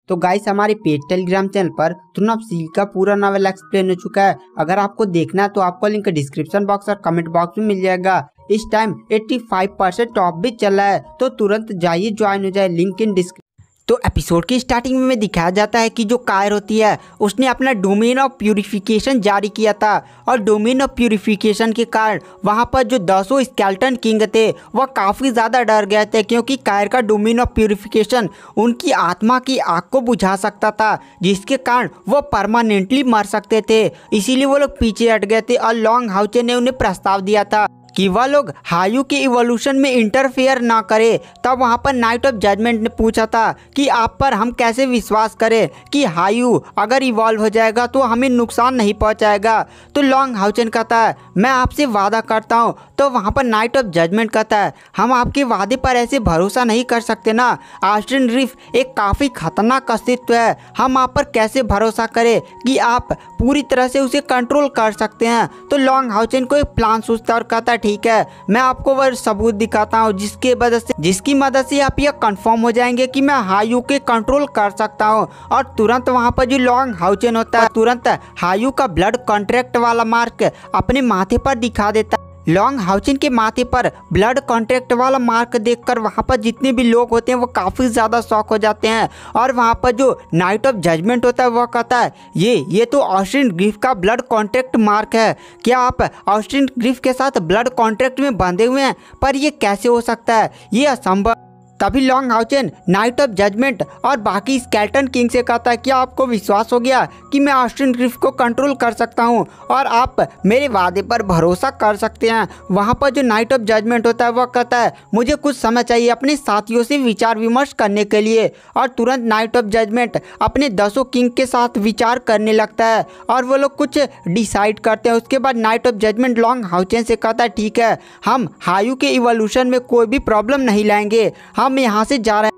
तो गाइस हमारे paid Telegram channel पर तुरंत सील का पूरा नॉवेल एक्सप्लेन हो चुका है। अगर आपको देखना है तो आपको लिंक डिस्क्रिप्शन बॉक्स और कमेंट बॉक्स में मिल जाएगा। इस टाइम 85% टॉप भी चल रहा है, तो तुरंत जाइए ज्वाइन हो जाए, लिंक इन डिस्क्रिप्शन। तो एपिसोड की स्टार्टिंग में दिखाया जाता है कि जो कायर होती है उसने अपना डोमेन ऑफ प्यूरिफिकेशन जारी किया था, और डोमेन ऑफ प्यूरिफिकेशन के कारण वहां पर जो 10 स्केलेटन किंग थे वह काफ़ी ज़्यादा डर गए थे, क्योंकि कायर का डोमेन ऑफ प्यूरिफिकेशन उनकी आत्मा की आग को बुझा सकता था, जिसके कारण वह परमानेंटली मर सकते थे। इसीलिए वो लोग पीछे हट गए थे और लॉन्ग हाउचे ने उन्हें प्रस्ताव दिया था कि वह लोग हायू के इवोल्यूशन में इंटरफेयर ना करे। तब वहाँ पर नाइट ऑफ जजमेंट ने पूछा था कि आप पर हम कैसे विश्वास करें कि हायू अगर इवॉल्व हो जाएगा तो हमें नुकसान नहीं पहुँचाएगा। तो लॉन्ग हाउचन कहता है मैं आपसे वादा करता हूँ। तो वहाँ पर नाइट ऑफ जजमेंट कहता है हम आपके वादे पर ऐसे भरोसा नहीं कर सकते ना। ऑस्टिन रीफ एक काफ़ी खतरनाक अस्तित्व है, हम आप पर कैसे भरोसा करें कि आप पूरी तरह से उसे कंट्रोल कर सकते हैं। तो लॉन्ग हाउचन को एक प्लान सोचता और कहता है ठीक है, मैं आपको वह सबूत दिखाता हूँ जिसकी मदद से आप यह कंफर्म हो जाएंगे कि मैं हायू के कंट्रोल कर सकता हूँ। और तुरंत वहाँ पर जो लॉन्ग हाउचन होता है तुरंत हायू का ब्लड कॉन्ट्रैक्ट वाला मार्क अपने माथे पर दिखा देता है। लॉन्ग हाउचन के माथे पर ब्लड कॉन्ट्रैक्ट वाला मार्क देखकर वहाँ पर जितने भी लोग होते हैं वो काफ़ी ज़्यादा शॉक हो जाते हैं। और वहाँ पर जो नाइट ऑफ जजमेंट होता है वह कहता है ये तो ऑस्टिन ग्रिफ का ब्लड कॉन्ट्रैक्ट मार्क है। क्या आप ऑस्टिन ग्रिफ के साथ ब्लड कॉन्ट्रैक्ट में बंधे हुए हैं? पर ये कैसे हो सकता है, ये असंभव। तभी लॉन्ग हाउचन नाइट ऑफ जजमेंट और बाकी स्केलेटन किंग से कहता है क्या आपको विश्वास हो गया कि मैं ऑस्टिन ग्रिफ को कंट्रोल कर सकता हूं और आप मेरे वादे पर भरोसा कर सकते हैं। वहां पर जो नाइट ऑफ जजमेंट होता है वह कहता है मुझे कुछ समय चाहिए अपने साथियों से विचार विमर्श करने के लिए। और तुरंत नाइट ऑफ जजमेंट अपने 10 किंग के साथ विचार करने लगता है और वो लोग कुछ डिसाइड करते हैं। उसके बाद नाइट ऑफ जजमेंट लॉन्ग हाउचन से कहता है ठीक है, हम हायू के इवोल्यूशन में कोई भी प्रॉब्लम नहीं लाएंगे, हम यहाँ से जा रहे हैं,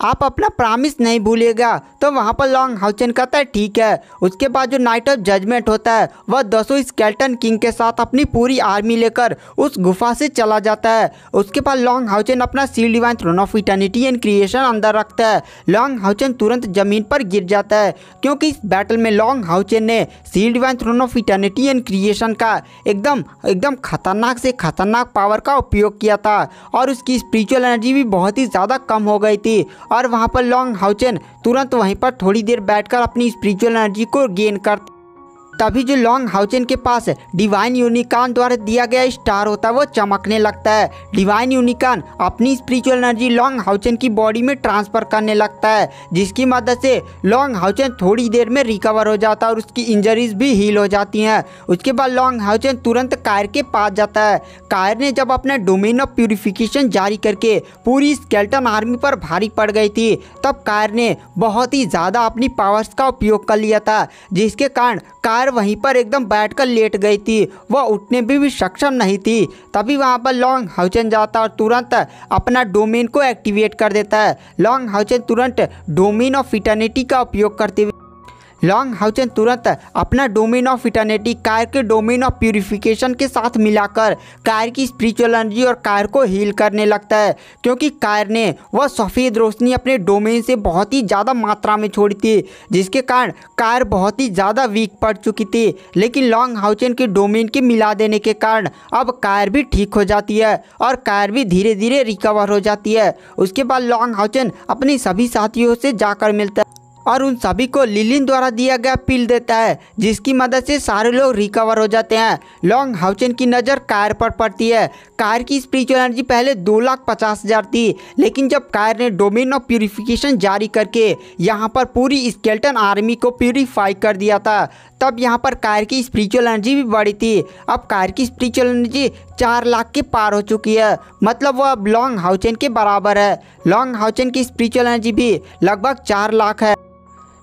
आप अपना प्रॉमिस नहीं भूलिएगा। तो वहाँ पर लॉन्ग हाउचन कहता है ठीक है। उसके बाद जो नाइट ऑफ जजमेंट होता है वह 10 स्केलेटन किंग के साथ अपनी पूरी आर्मी लेकर उस गुफा से चला जाता है। उसके बाद लॉन्ग हाउचन अपना seal divine throne of eternity and creation अंदर रखता है। लॉन्ग हाउचन तुरंत जमीन पर गिर जाता है, क्योंकि इस बैटल में लॉन्ग हाउचन ने seal divine throne of eternity and creation का एकदम खतरनाक से खतरनाक पावर का उपयोग किया था, और उसकी स्पिरिचुअल एनर्जी भी बहुत ही ज़्यादा कम हो गई थी। और वहाँ पर लॉन्ग हाउचन तुरंत वहीं पर थोड़ी देर बैठकर अपनी स्पिरिचुअल एनर्जी को गेन कर। तभी जो लॉन्ग हाउचन के पास डिवाइन यूनिकॉर्न द्वारा दिया गया स्टार होता है वो चमकने लगता है। डिवाइन यूनिकॉर्न अपनी स्पिरिचुअल एनर्जी लॉन्ग हाउचन की बॉडी में ट्रांसफर करने लगता है, जिसकी मदद से लॉन्ग हाउचन थोड़ी देर में रिकवर हो जाता है और उसकी इंजरीज भी हील हो जाती हैं। उसके बाद लॉन्ग हाउचन तुरंत कायर के पास जाता है। कायर ने जब अपना डोमेन ऑफ प्यूरिफिकेशन जारी करके पूरी स्केलेटन आर्मी पर भारी पड़ गई थी, तब कायर ने बहुत ही ज़्यादा अपनी पावर्स का उपयोग कर लिया था, जिसके कारण कायर वहीं पर एकदम बैठकर लेट गई थी, वह उठने में भी सक्षम नहीं थी। तभी वहां पर लॉन्ग हाउचन जाता और तुरंत अपना डोमेन को एक्टिवेट कर देता है। लॉन्ग हाउचन तुरंत डोमेन ऑफ इटर्निटी का उपयोग करते हुए लॉन्ग हाउचन तुरंत अपना डोमेन ऑफ इटर्निटी कायर के डोमेन ऑफ प्यूरिफिकेशन के साथ मिलाकर कायर की स्पिरिचुअल एनर्जी और कायर को हील करने लगता है, क्योंकि कायर ने वह सफ़ेद रोशनी अपने डोमेन से बहुत ही ज़्यादा मात्रा में छोड़ी थी, जिसके कारण कायर बहुत ही ज़्यादा वीक पड़ चुकी थी। लेकिन लॉन्ग हाउचन के डोमेन के मिला देने के कारण अब कायर भी ठीक हो जाती है और कायर भी धीरे धीरे रिकवर हो जाती है। उसके बाद लॉन्ग हाउचन अपने सभी साथियों से जाकर मिलता है और उन सभी को लिलिन द्वारा दिया गया पिल देता है, जिसकी मदद से सारे लोग रिकवर हो जाते हैं। लॉन्ग हाउचन की नज़र कायर पर पड़ती है। कायर की स्पिरिचुअल एनर्जी पहले 2,50,000 थी, लेकिन जब कायर ने डोमेन ऑफ प्यूरिफिकेशन जारी करके यहाँ पर पूरी स्केलेटन आर्मी को प्यूरिफाई कर दिया था, तब यहाँ पर कायर की स्पिरिचुअल एनर्जी भी बढ़ी थी। अब कायर की स्पिरिचुअल एनर्जी 4 लाख के पार हो चुकी है, मतलब वह अब लॉन्ग हाउचन के बराबर है। लॉन्ग हाउचन की स्पिरिचुअल एनर्जी भी लगभग 4 लाख है।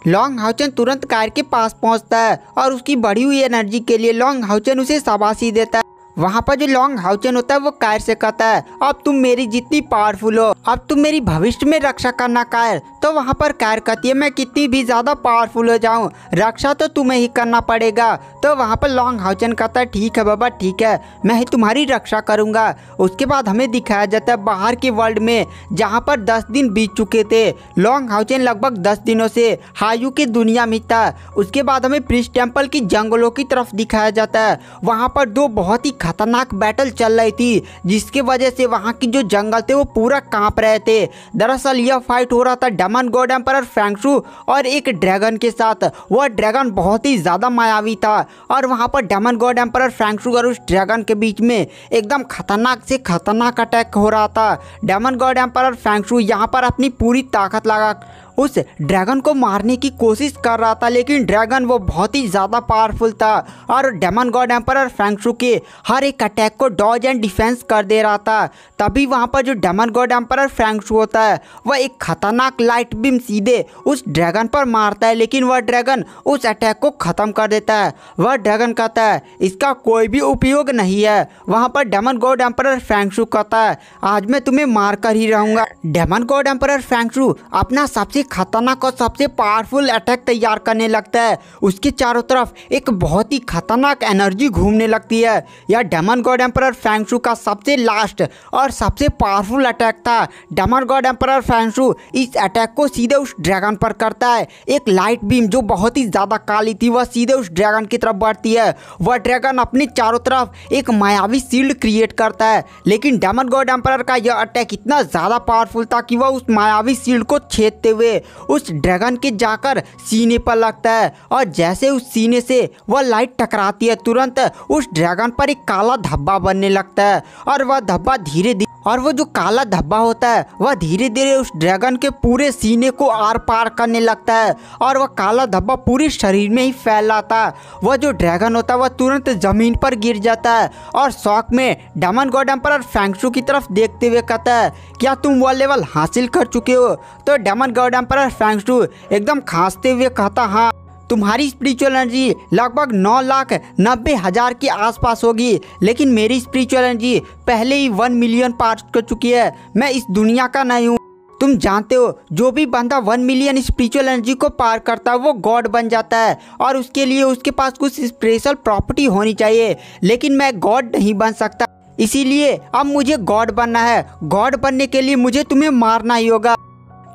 लॉन्ग हाउचन तुरंत कायर के पास पहुंचता है और उसकी बढ़ी हुई एनर्जी के लिए लॉन्ग हाउचन उसे शाबाशी देता है। वहाँ पर जो लॉन्ग हाउचन होता है वो कायर से कहता है अब तुम मेरी जितनी पावरफुल हो, अब तुम मेरी भविष्य में रक्षा करना कायर। तो वहाँ पर कायर कहती है मैं कितनी भी ज्यादा पावरफुल हो जाऊँ, रक्षा तो तुम्हें ही करना पड़ेगा। तो वहाँ पर लॉन्ग हाउचन कहता है ठीक है बाबा ठीक है, मैं ही तुम्हारी रक्षा करूंगा। उसके बाद हमें दिखाया जाता है बाहर के वर्ल्ड में, जहाँ पर 10 दिन बीत चुके थे। लॉन्ग हाउचन लगभग 10 दिनों से हायू की दुनिया में था। उसके बाद हमें प्रिस्ट टेम्पल की जंगलों की तरफ दिखाया जाता है। वहाँ पर दो बहुत ही खतरनाक बैटल चल रही थी, जिसकी वजह से वहाँ की जो जंगल थे वो पूरा कांप रहे थे। दरअसल यह फाइट हो रहा था डेमन गॉड एम्परर फेंगशु और एक ड्रैगन के साथ। वह ड्रैगन बहुत ही ज़्यादा मायावी था और वहाँ पर डेमन गॉड एम्परर फेंगशु और उस ड्रैगन के बीच में एकदम खतरनाक से खतरनाक अटैक हो रहा था। डेमन गॉड एम्परर फेंगशु यहाँ पर अपनी पूरी ताकत लगा उस ड्रैगन को मारने की कोशिश कर रहा था, लेकिन ड्रैगन वो बहुत ही ज़्यादा पावरफुल था और डेमन गॉड एम्परर फेंगशु के हर एक अटैक को डॉज एंड डिफेंस कर दे रहा था। तभी वहाँ पर जो डेमन गॉड एम्परर फेंगशु होता है वह एक खतरनाक लाइट बीम सीधे उस ड्रैगन पर मारता है, लेकिन वह ड्रैगन उस अटैक को ख़त्म कर देता है। वह ड्रैगन कहता है इसका कोई भी उपयोग नहीं है। वहाँ पर डेमन गॉड एम्परर फेंगशु कहता है आज मैं तुम्हें मार कर ही रहूँगा। डेमन गॉड एम्परर फेंगशु अपना सबसे खतरनाक और सबसे पावरफुल अटैक तैयार करने लगता है। उसके चारों तरफ एक बहुत ही खतरनाक एनर्जी घूमने लगती है। यह डेमन गॉड एम्परर फेंगशु का सबसे लास्ट और सबसे पावरफुल अटैक था। डेमन गॉड एम्परर फेंगशु इस अटैक को सीधे उस ड्रैगन पर करता है। एक लाइट बीम जो बहुत ही ज़्यादा काली थी वह सीधे उस ड्रैगन की तरफ बढ़ती है। वह ड्रैगन अपने चारों तरफ एक मायावी शील्ड क्रिएट करता है, लेकिन डेमन गॉड एम्परर का यह अटैक इतना ज़्यादा पावरफुल था कि वह उस मायावी शील्ड को छेदते हुए उस ड्रैगन के जाकर सीने पर लगता है और जैसे उस सीने से वह लाइट टकराती है तुरंत उस ड्रैगन पर एक काला धब्बा बनने लगता है और वह धब्बा धीरे धीरे और वो जो काला धब्बा होता है वह धीरे धीरे उस ड्रैगन के पूरे सीने को आर पार करने लगता है और वह काला धब्बा पूरे शरीर में ही फैल रहा था। वह जो ड्रैगन होता है वह तुरंत जमीन पर गिर जाता है और शौक में डेमन गॉड एम्परर फेंगशु की तरफ देखते हुए कहता है क्या तुम वह लेवल हासिल कर चुके हो? तो डेमन गॉड एम्परर फेंगशु एकदम खांसते हुए कहता हाँ, तुम्हारी स्पिरिचुअल एनर्जी लगभग 9,90,000 के आसपास होगी, लेकिन मेरी स्पिरिचुअल एनर्जी पहले ही 1 मिलियन पार कर चुकी है। मैं इस दुनिया का नहीं हूँ। तुम जानते हो जो भी बंदा 1 मिलियन स्पिरिचुअल एनर्जी को पार करता है वो गॉड बन जाता है और उसके लिए उसके पास कुछ स्पेशल प्रॉपर्टी होनी चाहिए, लेकिन मैं गॉड नहीं बन सकता। इसीलिए अब मुझे गॉड बनना है। गॉड बनने के लिए मुझे तुम्हें मारना ही होगा,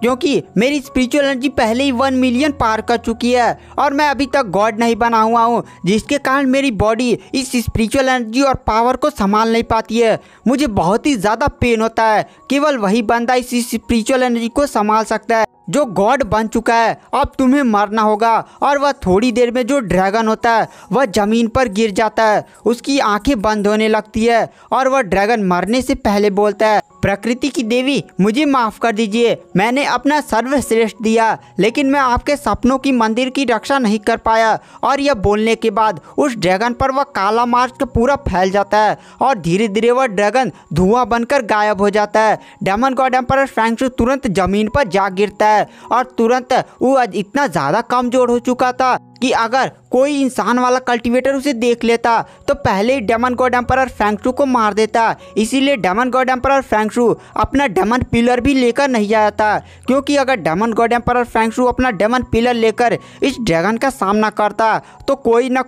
क्योंकि मेरी स्पिरिचुअल एनर्जी पहले ही 1 मिलियन पार कर चुकी है और मैं अभी तक गॉड नहीं बना हुआ हूँ, जिसके कारण मेरी बॉडी इस स्पिरिचुअल एनर्जी और पावर को संभाल नहीं पाती है। मुझे बहुत ही ज़्यादा पेन होता है। केवल वही बंदा इस स्पिरिचुअल एनर्जी को संभाल सकता है जो गॉड बन चुका है। अब तुम्हें मरना होगा। और वह थोड़ी देर में जो ड्रैगन होता है वह ज़मीन पर गिर जाता है, उसकी आंखें बंद होने लगती है और वह ड्रैगन मरने से पहले बोलता है प्रकृति की देवी मुझे माफ़ कर दीजिए, मैंने अपना सर्वश्रेष्ठ दिया लेकिन मैं आपके सपनों की मंदिर की रक्षा नहीं कर पाया। और यह बोलने के बाद उस ड्रैगन पर वह काला मार्च पूरा फैल जाता है और धीरे धीरे वह ड्रैगन धुआं बनकर गायब हो जाता है। डेमन गॉड एम्परर फेंगशु तुरंत ज़मीन पर जा गिरता है और तुरंत वो इतना ज़्यादा कमज़ोर हो चुका था कि अगर कोई इंसान वाला कल्टीवेटर उसे देख लेता तो पहले ही डेमन गॉड एम्परर फेंगशु को मार देता। इसीलिए डेमन गॉड एम्परर फेंगशु अपना डेमन पिलर भी लेकर नहीं आया था, क्योंकि अगर डेमन गॉड एम्परर फेंगशु अपना डेमन पिलर लेकर इस ड्रैगन का सामना करता तो कोई ना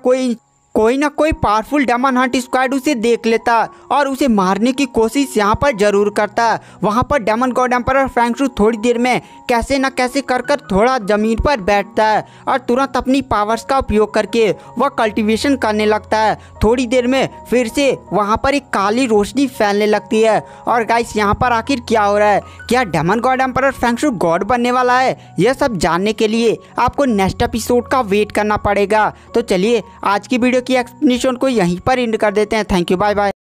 कोई पावरफुल डेमन हंट स्क्वाड उसे देख लेता और उसे मारने की कोशिश यहाँ पर जरूर करता। वहाँ पर डेमन गॉड एम्परर फेंगशु थोड़ी देर में कैसे न कैसे कर थोड़ा ज़मीन पर बैठता है और तुरंत अपनी पावर्स का उपयोग करके वह कल्टीवेशन करने लगता है। थोड़ी देर में फिर से वहाँ पर एक काली रोशनी फैलने लगती है। और गाइस यहाँ पर आखिर क्या हो रहा है? क्या डेमन गॉड एम्परर फेंगशु गॉड बनने वाला है? यह सब जानने के लिए आपको नेक्स्ट एपिसोड का वेट करना पड़ेगा। तो चलिए आज की वीडियो की एक्सप्लेनेशन को यहीं पर एंड कर देते हैं। Thank you, bye bye.